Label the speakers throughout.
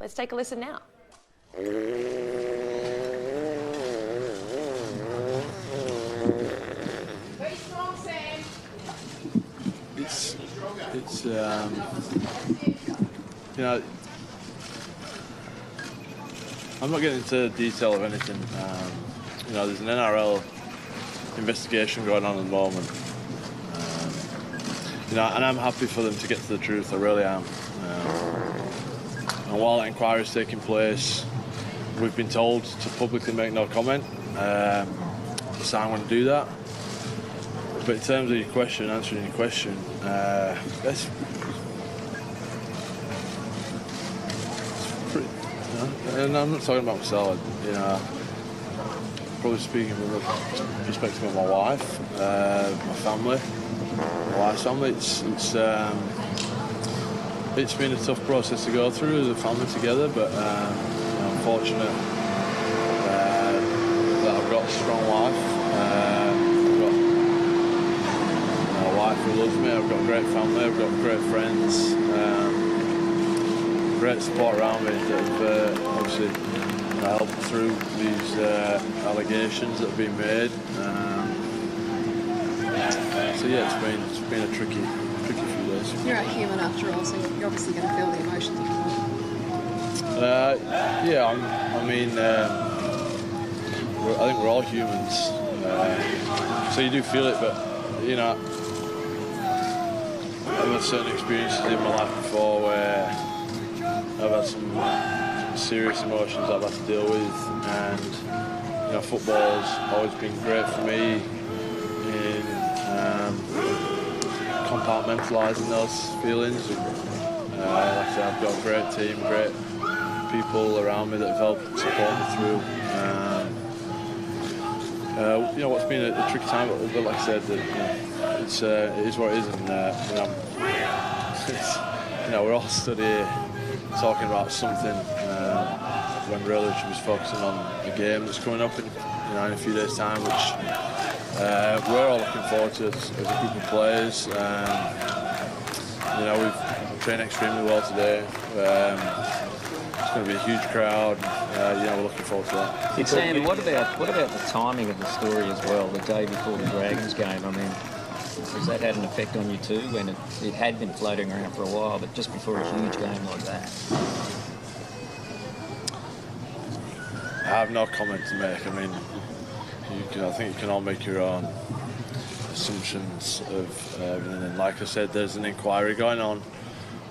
Speaker 1: Let's take a listen now.
Speaker 2: It's you know, I'm not getting into detail of anything. You know, there's an NRL investigation going on at the moment. You know, and I'm happy for them to get to the truth. I really am. And while that inquiry is taking place, we've been told to publicly make no comment. So I'm going to do that. But in terms of your question, answering your question, that's pretty, you know, and I'm not talking about myself, you know, probably speaking from the perspective of my wife, my family, my wife's family. It's been a tough process to go through as a family together, but you know, I'm fortunate that I've got a strong wife. Who loves me. I've got a great family, I've got great friends, great support around me that have obviously helped through these allegations that have been made. So yeah, it's been a tricky few days.
Speaker 3: You're a human after all, so you're obviously going to feel the emotions of it.
Speaker 2: Yeah, I think we're all humans, so you do feel it, but you know, I've had certain experiences in my life before where I've had some serious emotions I've had to deal with, and you know, football's always been great for me in compartmentalising those feelings. Like I said, I've got a great team, great people around me that have helped support me through. You know, what's been a tricky time, but like I said, it is what it is, and you know, we're all stood here talking about something when really we should be focusing on the game that's coming up in a few days' time, which we're all looking forward to as a group of players. You know, we've trained extremely well today. It's going to be a huge crowd. You know, we're looking forward to that.
Speaker 4: Sam, what about the timing of the story as well? The day before the Dragons game, I mean, has that had an effect on you too? When it had been floating around for a while, but just before a huge game like that.
Speaker 2: I have no comment to make. I mean, I think you can all make your own assumptions of everything. And like I said, there's an inquiry going on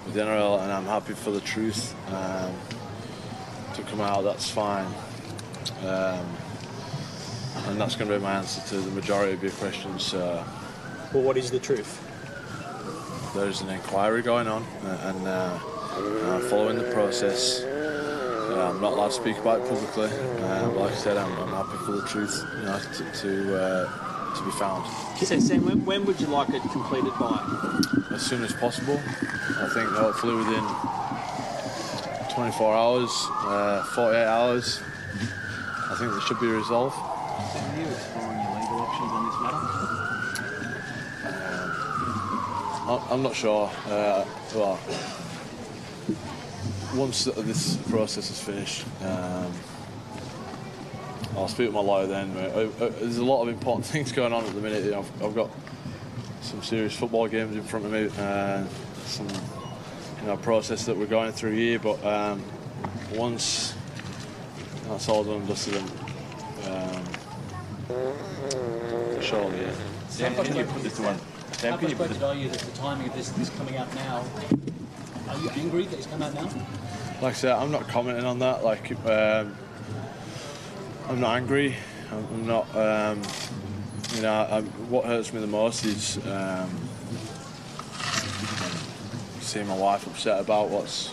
Speaker 2: with the NRL, and I'm happy for the truth to come out. That's fine, and that's going to be my answer to the majority of your questions.
Speaker 5: Well, what is the truth?
Speaker 2: There's an inquiry going on, and following the process. I'm not allowed to speak about it publicly. But like I said, I'm happy for the truth, you know, to be found.
Speaker 5: So, Sam, when would you like it completed by?
Speaker 2: As soon as possible. I think hopefully within 24 hours, 48 hours. I think there should be resolved.
Speaker 5: So are you exploring your legal options on this matter?
Speaker 2: I'm not sure. Well, once this process is finished, I'll speak with my lawyer then. There's a lot of important things going on at the minute. You know, I've got some serious football games in front of me, some process that we're going through here. But once that's all done and dusted, surely, yeah.
Speaker 6: Sam, can you put this to one? Sam, can you put this? Are you that the timing of this coming out now? Are you angry that it's come out now?
Speaker 2: Like I said, I'm not commenting on that. Like, I'm not angry. I'm not. What hurts me the most is seeing my wife upset about what's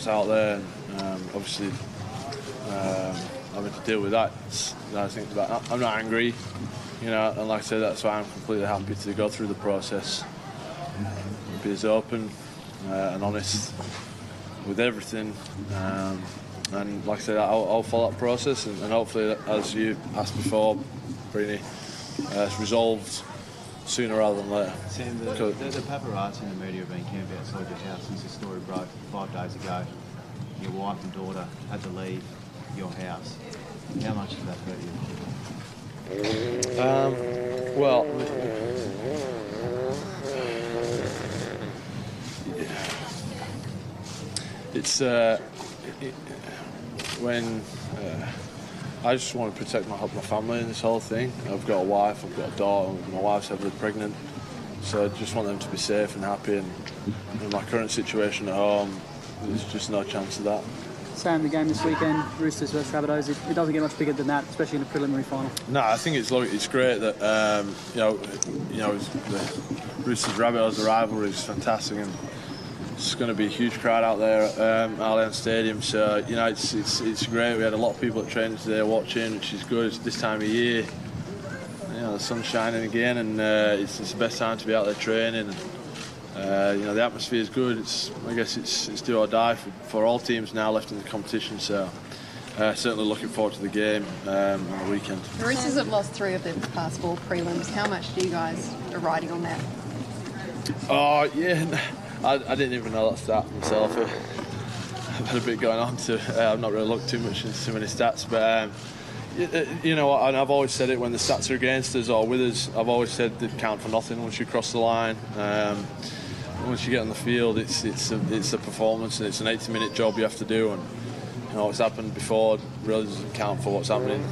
Speaker 2: out there, and obviously having to deal with that. I think that I'm not angry, and like I said, that's why I'm completely happy to go through the process, be as open and honest with everything, and like I said, I'll follow that process, and hopefully, as you asked before, Brini, it's resolved sooner rather than later.
Speaker 1: Sam, the paparazzi and the media have been camped outside your house since the story broke 5 days ago. Your wife and daughter had to leave your house. How much did that hurt you?
Speaker 2: Well, it's when I just want to protect my family in this whole thing. I've got a wife, I've got a daughter, my wife's heavily pregnant, so I just want them to be safe and happy. And in my current situation at home, there's just no chance of that.
Speaker 7: Sam, the game this weekend, Roosters versus Rabbitohs, it doesn't get much bigger than that, especially in a preliminary final.
Speaker 2: No, I think it's great that the Roosters Rabbitohs, the rivalry is fantastic, and it's going to be a huge crowd out there at Allianz Stadium. So it's great. We had a lot of people at training today watching, which is good. It's this time of year. The sun's shining again, and it's the best time to be out there training. The atmosphere is good. I guess it's do or die for all teams now left in the competition. So certainly looking forward to the game on the weekend.
Speaker 3: The Roosters have lost 3 of their past 4 prelims. How much do you guys are riding on that?
Speaker 2: Oh yeah, I didn't even know that stat myself. I've had a bit going on I've not really looked too much into too many stats, but you know what? And I've always said it when the stats are against us or with us. I've always said they count for nothing once you cross the line. Once you get on the field, it's a performance, and it's an 80-minute job you have to do. And what's happened before really doesn't count for what's happening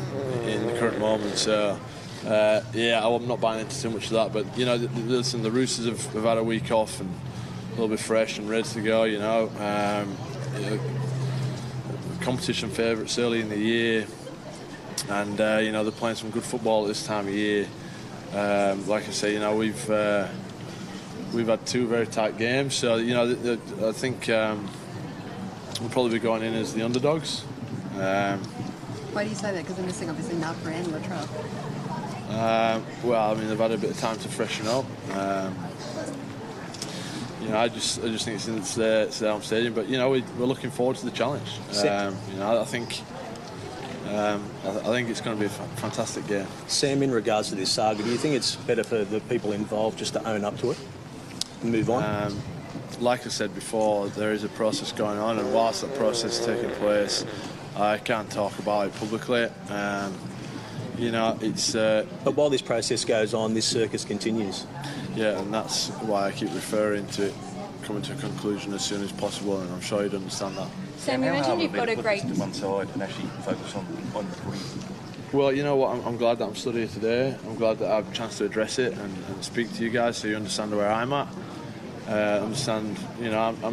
Speaker 2: in the current moment. So I'm not buying into too much of that. But listen, the Roosters have had a week off and a little bit fresh and ready to go. Competition favourites early in the year, and they're playing some good football at this time of year. Like I say, we've had 2 very tight games, so I think we'll probably be going in as the underdogs.
Speaker 3: Why do you say that? Because they're missing obviously Napa and Latrell.
Speaker 2: They've had a bit of time to freshen up. I just think it's their home stadium, but we're looking forward to the challenge. I think it's going to be a fantastic game.
Speaker 5: Sam, in regards to this saga, do you think it's better for the people involved just to own up to it and move on?
Speaker 2: Like I said before, there is a process going on, and whilst that process is taking place, I can't talk about it publicly.
Speaker 5: But while this process goes on, this circus continues.
Speaker 2: Yeah, and that's why I keep referring to it coming to a conclusion as soon as possible, and I'm sure you'd understand that.
Speaker 8: Sam, you mentioned you've got a great...
Speaker 9: to one side and actually focus on the footy.
Speaker 2: Well, you know what, I'm glad that I'm stood here today. I'm glad that I have a chance to address it and speak to you guys so you understand where I'm at. I'm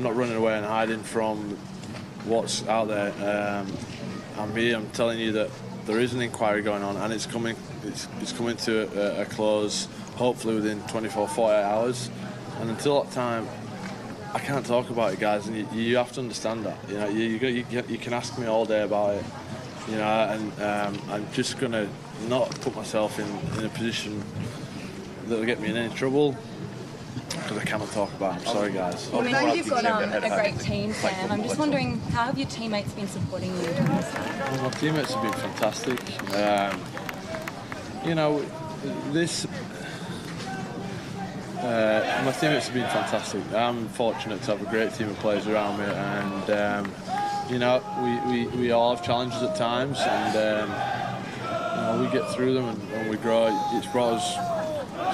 Speaker 2: not running away and hiding from what's out there. I'm here, I'm telling you that there is an inquiry going on, and it's coming to a close, hopefully within 24, 48 hours. And until that time, I can't talk about it, guys, and you have to understand that. You can ask me all day about it, and I'm just going to not put myself in a position that will get me in any trouble, because I cannot talk about it. I'm sorry, guys.
Speaker 8: You mentioned you've got a great team, Sam. I'm just wondering, how have your teammates been supporting you during this time?
Speaker 2: Well, my teammates have been fantastic. My teammates have been fantastic. I'm fortunate to have a great team of players around me, and we all have challenges at times, and we get through them and we grow. It's brought us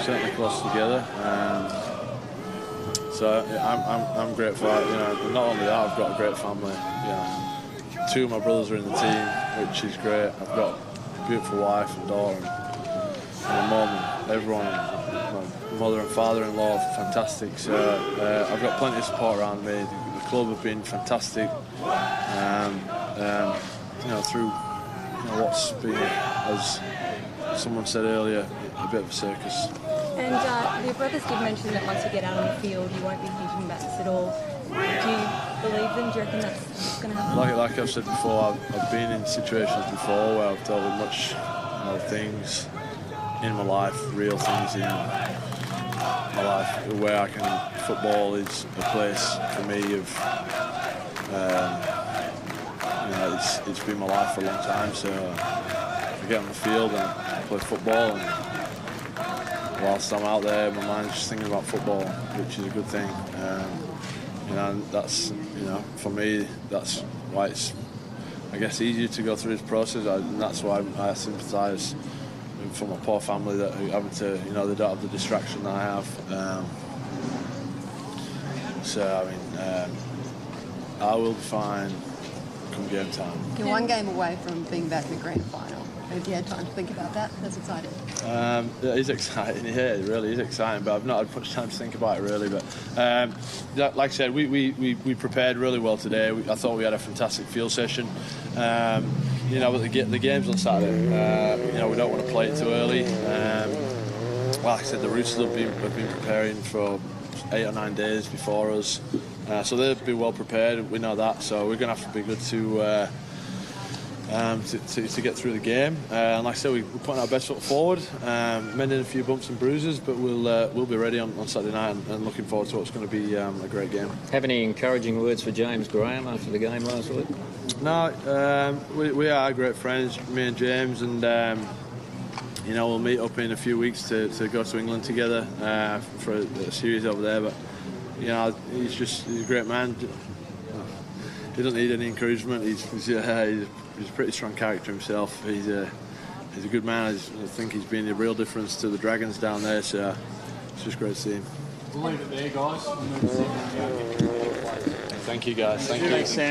Speaker 2: certainly close together. So I'm grateful. Not only that, I've got a great family. 2 of my brothers are in the team, which is great. I've got a beautiful wife and daughter, and my mum and everyone. My mother and father-in-law are fantastic. So I've got plenty of support around me. The club have been fantastic. Through what's been, as someone said earlier, a bit of a circus.
Speaker 8: And your brothers did mention that once you get out on the field, you won't be thinking about this at all. Do you believe them? Do you reckon that's going to happen?
Speaker 2: Like I've said before, I've been in situations before where I've dealt with much more things in my life, real things in my life, where football is a place for me of, it's been my life for a long time, so I get on the field and play football, and whilst I'm out there, my mind's just thinking about football, which is a good thing. You know, and that's, you know, for me, that's why it's, I guess, easier to go through this process, and that's why I sympathise for my poor family that are having to, you know, they don't have the distraction that I have. So, I mean, I will be fine come game time.
Speaker 3: You're one game away from being back in the grand final. Have you had time to think about that? That's exciting.
Speaker 2: It is exciting, yeah, it really is exciting, but I've not had much time to think about it really. But like I said, we prepared really well today. I thought we had a fantastic field session. You know, but the game's on Saturday. You know, we don't want to play it too early. Like I said, the Roosters have been preparing for 8 or 9 days before us, so they'll be well prepared. We know that, so we're going to have to be good to get through the game. And like I said, we're putting our best foot forward, mending a few bumps and bruises, but we'll be ready on Saturday night and looking forward to what's going to be a great game.
Speaker 4: Have any encouraging words for James Graham after the game last week?
Speaker 2: No, we are great friends, me and James, and you know, we'll meet up in a few weeks to go to England together for a series over there. But you know, he's a great man. He doesn't need any encouragement. He's a pretty strong character himself. He's a good man. I think he's been a real difference to the Dragons down there. So it's just great to see him.
Speaker 6: We'll leave it there, guys.
Speaker 2: Thank you, guys. Thank you.
Speaker 7: Thanks, Sam.